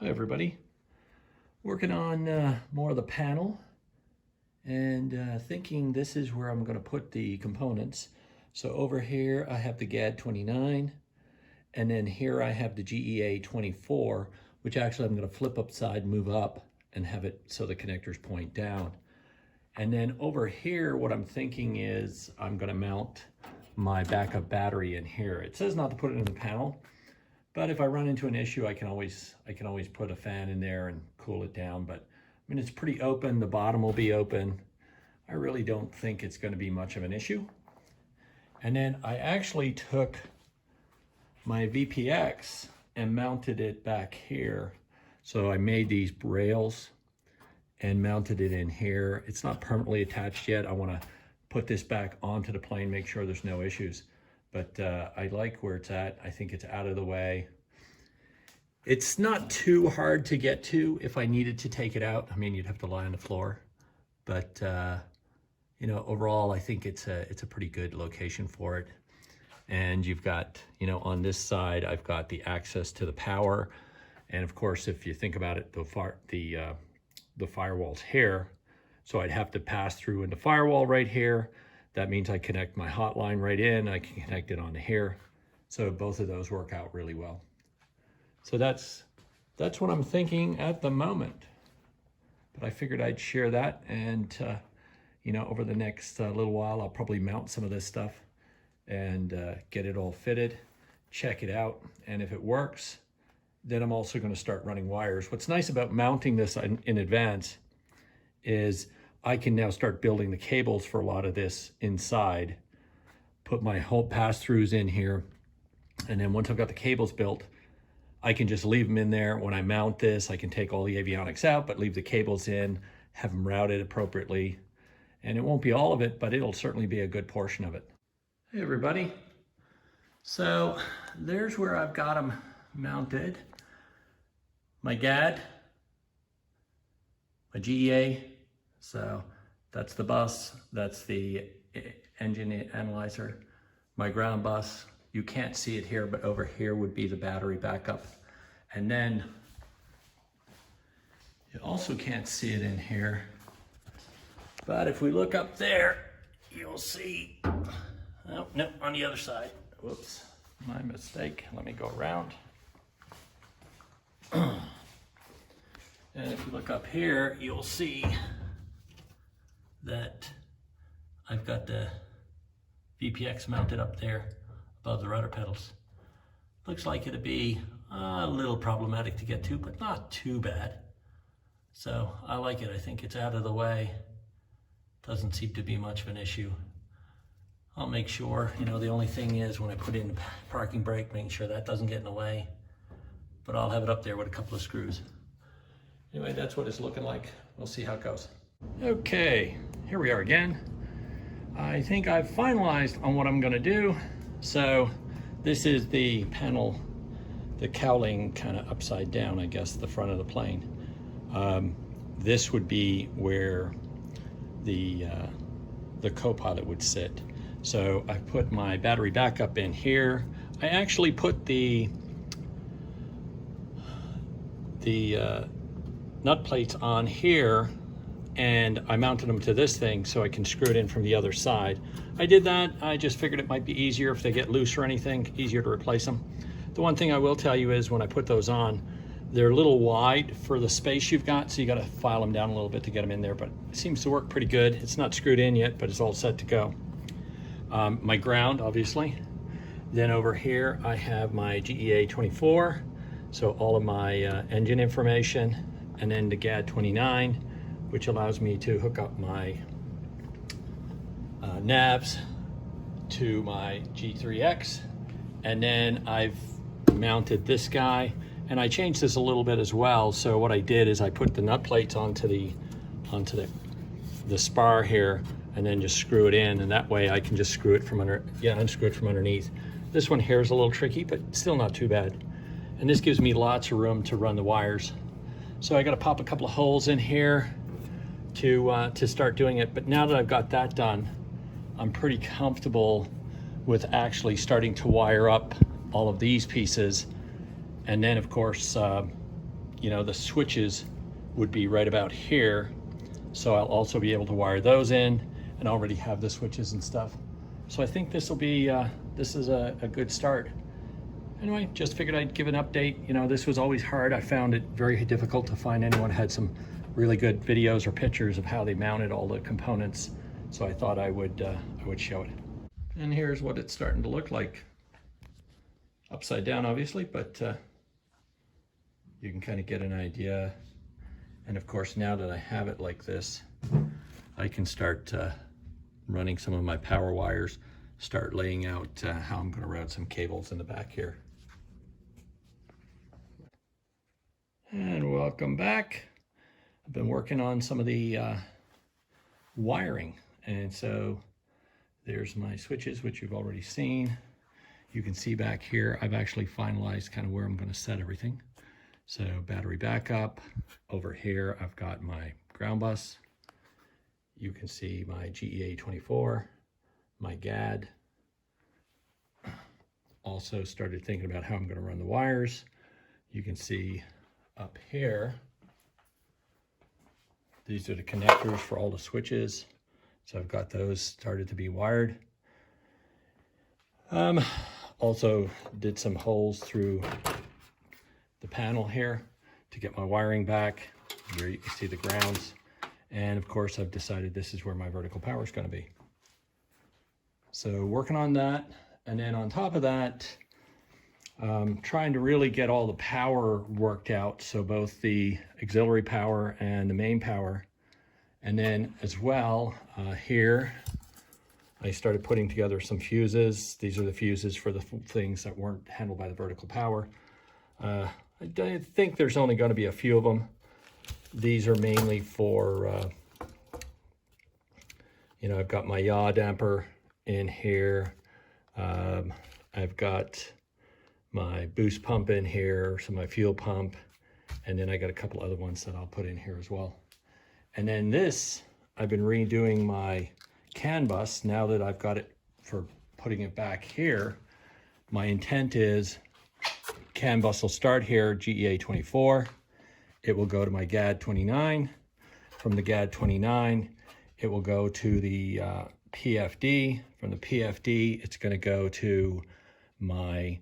Hi everybody, working on more of the panel and thinking this is where I'm going to put the components. So over here I have the GAD 29 and then here I have the GEA 24, which actually I'm going to flip upside, move up and have it so the connectors point down. And then over here what I'm thinking is I'm going to mount my backup battery in here. It says not to put it in the panel, but if I run into an issue, I can always put a fan in there and cool it down. But I mean, it's pretty open. The bottom will be open. I really don't think it's going to be much of an issue. And then I actually took my VPX and mounted it back here. So I made these rails and mounted it in here. It's not permanently attached yet. I want to put this back onto the plane, make sure there's no issues. But I like where it's at. I think it's out of the way. It's not too hard to get to if I needed to take it out. I mean, you'd have to lie on the floor. But, you know, overall, I think it's a pretty good location for it. And you've got, you know, on this side, I've got the access to the power. And of course, if you think about it, the firewall's here. So I'd have to pass through in the firewall right here. That means I connect my hotline right in, I can connect it onto here. So both of those work out really well. So that's what I'm thinking at the moment. But I figured I'd share that, and you know, over the next little while, I'll probably mount some of this stuff and get it all fitted, check it out. And if it works, then I'm also gonna start running wires. What's nice about mounting this in advance is I can now start building the cables for a lot of this inside, put my whole pass-throughs in here, and then once I've got the cables built, I can just leave them in there. When I mount this, I can take all the avionics out, but leave the cables in, have them routed appropriately. And it won't be all of it, but it'll certainly be a good portion of it. Hey everybody. So there's where I've got them mounted. My GAD, my GEA, so that's the bus, that's the engine analyzer, my ground bus. You can't see it here, but over here would be the battery backup. And then you also can't see it in here, but if we look up there, you'll see, oh, no, on the other side. Whoops, my mistake. Let me go around. And if you look up here, you'll see that I've got the VPX mounted up there above the rudder pedals. Looks like it'd be a little problematic to get to, but not too bad. So I like it. I think it's out of the way. Doesn't seem to be much of an issue. I'll make sure, you know, the only thing is when I put in the parking brake, making sure that doesn't get in the way. But I'll have it up there with a couple of screws. Anyway, that's what it's looking like. We'll see how it goes. Okay, here we are again. I think I've finalized on what I'm gonna do. So this is the panel, the cowling kind of upside down, I guess, the front of the plane. This would be where the co-pilot would sit. So I put my battery backup in here. I actually put the nut plates on here and I mounted them to this thing so I can screw it in from the other side. I did that, I just figured it might be easier if they get loose or anything, easier to replace them. The one thing I will tell you is when I put those on, they're a little wide for the space you've got, so you gotta file them down a little bit to get them in there, but it seems to work pretty good. It's not screwed in yet, but it's all set to go. My ground, obviously. Then over here, I have my GEA 24, so all of my engine information, and then the GAD 29, which allows me to hook up my navs to my G3X. And then I've mounted this guy, and I changed this a little bit as well. So what I did is I put the nut plates onto the spar here, and then just screw it in, and that way I can just screw it from unscrew it from underneath. This one here is a little tricky, but still not too bad. And this gives me lots of room to run the wires. So I got to pop a couple of holes in here to start doing it. But now that I've got that done, I'm pretty comfortable with actually starting to wire up all of these pieces. And then of course, you know, the switches would be right about here. So I'll also be able to wire those in and already have the switches and stuff. So I think this will be, this is a good start. Anyway, just figured I'd give an update. You know, this was always hard. I found it very difficult to find anyone who had some really good videos or pictures of how they mounted all the components. So I thought I would show it. And here's what it's starting to look like. Upside down, obviously, but you can kind of get an idea. And of course, now that I have it like this, I can start running some of my power wires, start laying out how I'm going to route some cables in the back here. And welcome back. I've been working on some of the wiring, and so there's my switches, which you've already seen. You can see back here, I've actually finalized kind of where I'm going to set everything. So battery backup. Over here, I've got my ground bus. You can see my GEA24, my GAD. Also started thinking about how I'm going to run the wires. You can see up here, these are the connectors for all the switches. So I've got those started to be wired. Also did some holes through the panel here to get my wiring back. Here you can see the grounds. And of course, I've decided this is where my vertical power is going to be. So working on that. And then on top of that, trying to really get all the power worked out. So both the auxiliary power and the main power. And then as well, here, I started putting together some fuses. These are the fuses for the things that weren't handled by the vertical power. I think there's only going to be a few of them. These are mainly for, you know, I've got my yaw damper in here. I've got my boost pump in here, so my fuel pump, and then I got a couple other ones that I'll put in here as well. And then this, I've been redoing my CAN bus now that I've got it for putting it back here. My intent is CAN bus will start here, GEA24. It will go to my GAD 29. From the GAD 29, it will go to the PFD. From the PFD, it's going to go to my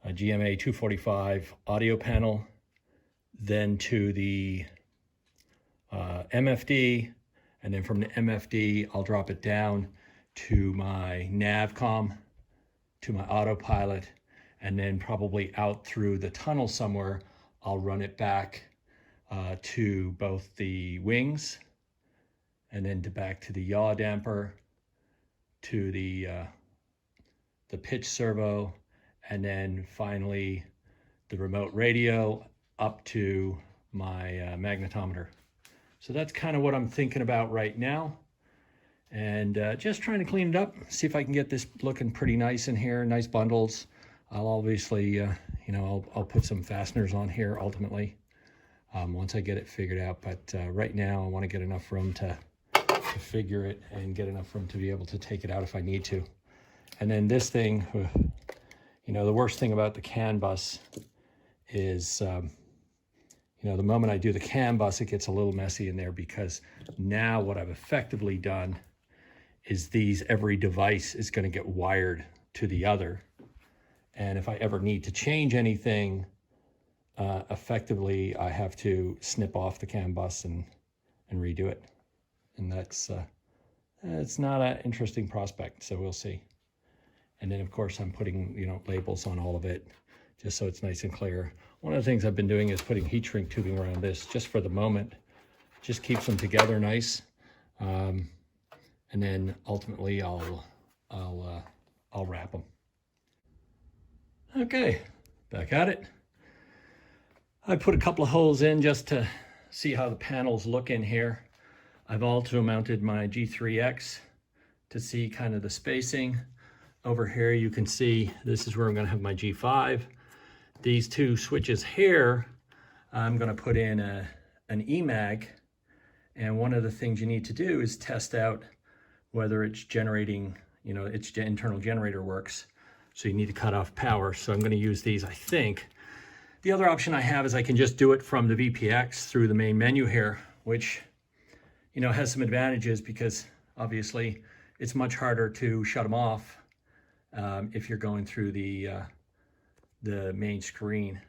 GMA 245 audio panel, then to the MFD, and then from the MFD, I'll drop it down to my Navcom, to my autopilot, and then probably out through the tunnel somewhere, I'll run it back to both the wings, and then back to the yaw damper, to the pitch servo, and then finally the remote radio up to my magnetometer. So that's kind of what I'm thinking about right now. And just trying to clean it up, see if I can get this looking pretty nice in here, nice bundles. I'll obviously, you know, I'll put some fasteners on here ultimately once I get it figured out. But right now I want to get enough room to figure it and get enough room to be able to take it out if I need to. And then this thing, you know, the worst thing about the CAN bus is, you know, the moment I do the CAN bus, it gets a little messy in there, because now what I've effectively done is every device is going to get wired to the other. And if I ever need to change anything, effectively, I have to snip off the CAN bus and redo it. And that's, it's not an interesting prospect, so we'll see. And then of course I'm putting, you know, labels on all of it, just so it's nice and clear. One of the things I've been doing is putting heat shrink tubing around this, just for the moment. Just keeps them together nice. And then ultimately I'll wrap them. Okay, back at it. I put a couple of holes in just to see how the panels look in here. I've also mounted my G3X to see kind of the spacing. Over here you can see this is where I'm going to have my G5. These two switches here, I'm going to put in an EMAG, and one of the things you need to do is test out whether it's generating, you know, its internal generator works. So you need to cut off power. So I'm going to use these, I think, The other option I have is I can just do it from the VPX through the main menu here, which, you know, has some advantages because obviously it's much harder to shut them off if you're going through the main screen.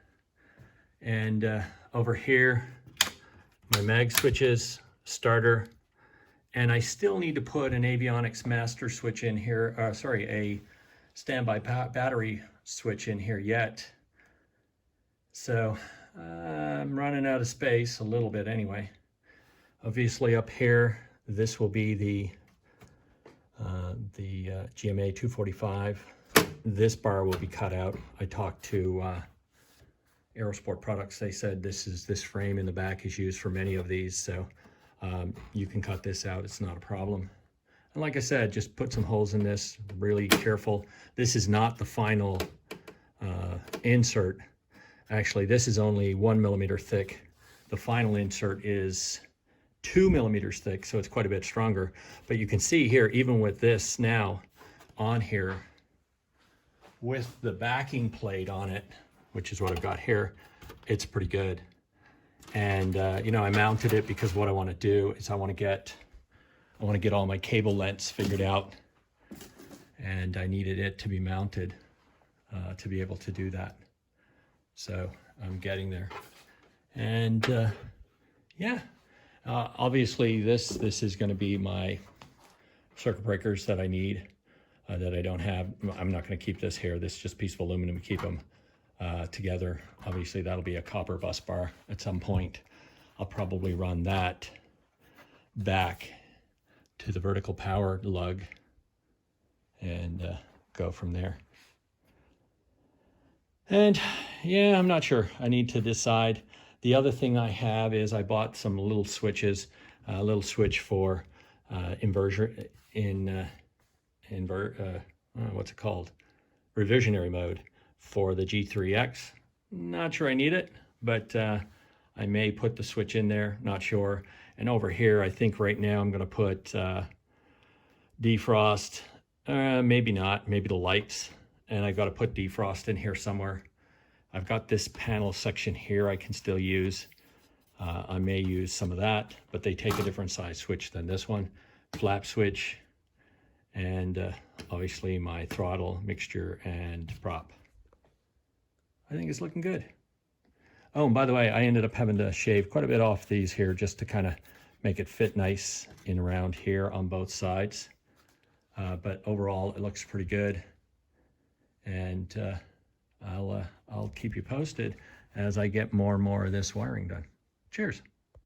And over here, my mag switches, starter, and I still need to put an avionics master switch in here, a standby battery switch in here yet. So I'm running out of space a little bit anyway. Obviously up here, this will be the GMA 245. This bar will be cut out. I talked to Aerosport Products. They said this frame in the back is used for many of these, so you can cut this out. It's not a problem. And like I said, just put some holes in this, really careful. This is not the final insert. Actually, this is only 1 millimeter thick. The final insert is 2 millimeters thick, so it's quite a bit stronger. But you can see here, even with this now on here, with the backing plate on it, which is what I've got here, it's pretty good. And you know, I mounted it because what I want to do is I want to get all my cable lengths figured out, and I needed it to be mounted to be able to do that. So I'm getting there. And yeah, obviously this is going to be my circuit breakers that I need that I don't have. I'm not going to keep this here. This is just a piece of aluminum to keep them together. Obviously that'll be a copper bus bar at some point. I'll probably run that back to the vertical power lug and go from there. And yeah, I'm not sure. I need to decide. The other thing I have is I bought some little switches, a little switch for inversion what's it called? Revisionary mode for the G3X. Not sure I need it, but I may put the switch in there, not sure. And over here, I think right now I'm gonna put defrost, maybe not, maybe the lights. And I got to put defrost in here somewhere. I've got this panel section here I can still use. I may use some of that, but they take a different size switch than this one. Flap switch, and obviously my throttle, mixture, and prop. I think it's looking good. Oh, and by the way, I ended up having to shave quite a bit off these here just to kind of make it fit nice in around here on both sides. But overall, it looks pretty good. And I'll keep you posted as I get more and more of this wiring done. Cheers.